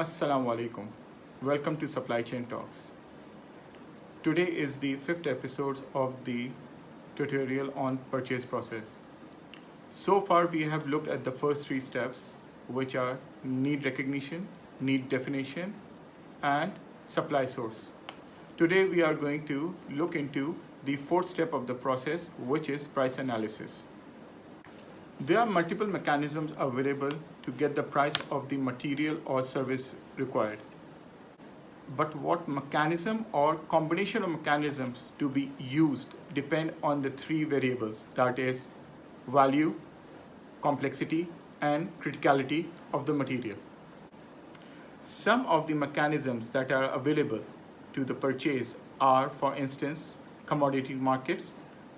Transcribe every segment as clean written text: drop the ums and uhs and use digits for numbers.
Assalamu alaikum. Welcome to Supply Chain Talks. Today is the fifth episode of the tutorial on purchase process. So far, we have looked at the first three steps, which are need recognition, need definition, and supply source. Today, we are going to look into the fourth step of the process, which is price analysis. There are multiple mechanisms available to get the price of the material or service required. But what mechanism or combination of mechanisms to be used depend on the three variables, that is value, complexity, and criticality of the material. Some of the mechanisms that are available to the purchase are, for instance, commodity markets.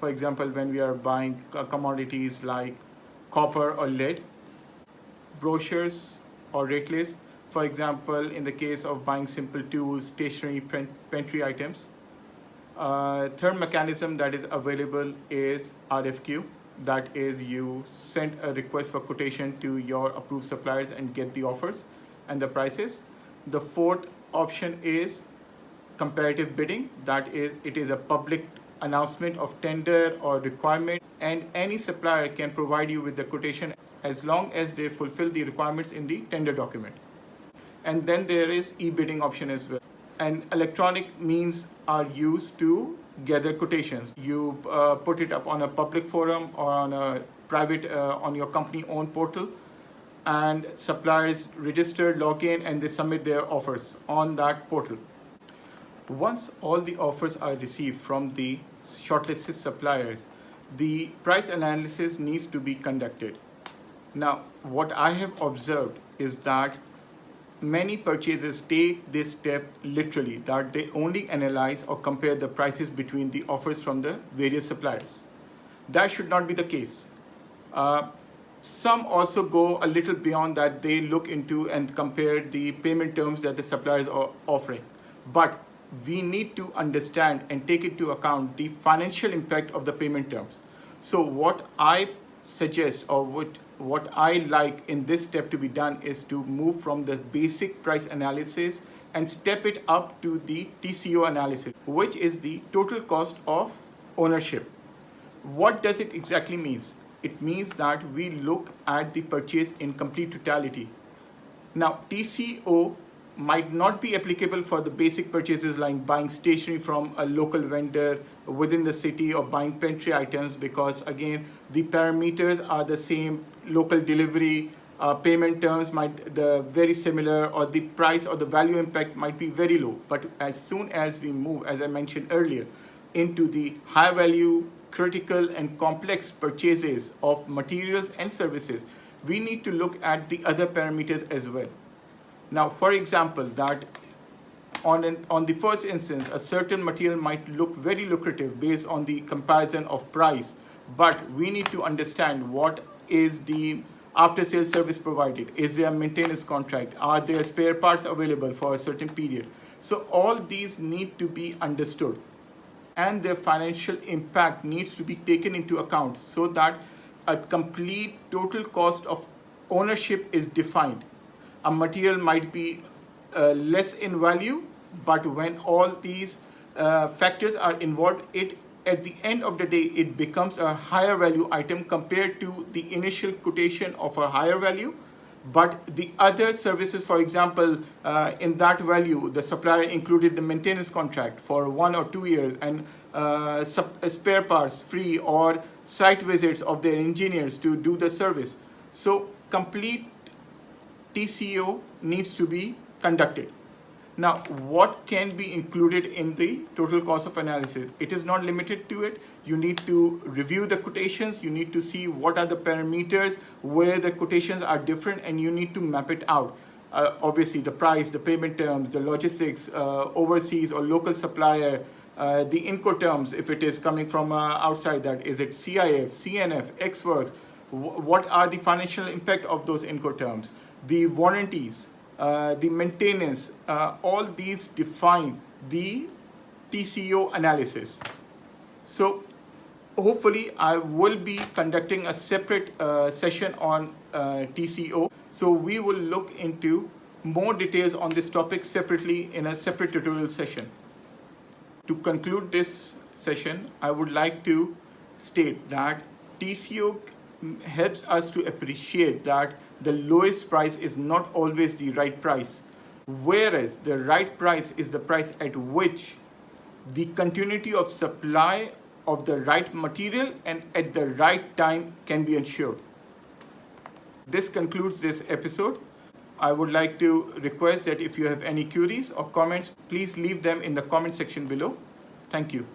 For example, when we are buying commodities like copper or lead, brochures or rate lists, for example, in the case of buying simple tools, stationery, pantry items. Third mechanism that is available is RFQ. That is, you send a request for quotation to your approved suppliers and get the offers and the prices. The fourth option is comparative bidding. That is, it is a public announcement of tender or requirement, and any supplier can provide you with the quotation as long as they fulfill the requirements in the tender document. And then there is e-bidding option as well. And electronic means are used to gather quotations. You put it up on a public forum or on a private, on your company-owned portal, and suppliers register, log in, and they submit their offers on that portal. Once all the offers are received from the shortlisted suppliers, the price analysis needs to be conducted. Now, what I have observed is that many purchasers take this step literally, that they only analyze or compare the prices between the offers from the various suppliers. That should not be the case. Some also go a little beyond that. They look into and compare the payment terms that the suppliers are offering. But we need to understand and take into account the financial impact of the payment terms. So what I suggest, or what I like in this step to be done, is to move from the basic price analysis and step it up to the TCO analysis, which is the total cost of ownership. What does it exactly mean? It means that we look at the purchase in complete totality. Now, TCO might not be applicable for the basic purchases like buying stationery from a local vendor within the city or buying pantry items, because again, the parameters are the same. Local delivery, payment terms might be very similar, or the price or the value impact might be very low. But as soon as we move, as I mentioned earlier, into the high value, critical and complex purchases of materials and services, we need to look at the other parameters as well. Now, for example, that on the first instance, a certain material might look very lucrative based on the comparison of price, but we need to understand what is the after-sales service provided. Is there a maintenance contract? Are there spare parts available for a certain period? So all these need to be understood, and their financial impact needs to be taken into account so that a complete total cost of ownership is defined. A material might be less in value, but when all these factors are involved, at the end of the day, it becomes a higher value item compared to the initial quotation of a higher value. But the other services, for example, in that value, the supplier included the maintenance contract for 1 or 2 years, and spare parts free, or site visits of their engineers to do the service. So complete TCO needs to be conducted. Now, what can be included in the total cost of analysis? It is not limited to it. You need to review the quotations. You need to see what are the parameters where the quotations are different, and you need to map it out. Obviously, the price, the payment terms, the logistics, overseas or local supplier, the Incoterms, if it is coming from outside, that is it CIF, CNF, XWorks, what are the financial impact of those Incoterms, the warranties, the maintenance, all these define the TCO analysis. So hopefully I will be conducting a separate session on TCO. So we will look into more details on this topic separately in a separate tutorial session. To conclude this session, I would like to state that TCO helps us to appreciate that the lowest price is not always the right price, whereas the right price is the price at which the continuity of supply of the right material and at the right time can be ensured. This concludes this episode. I would like to request that if you have any queries or comments, please leave them in the comment section below. Thank you.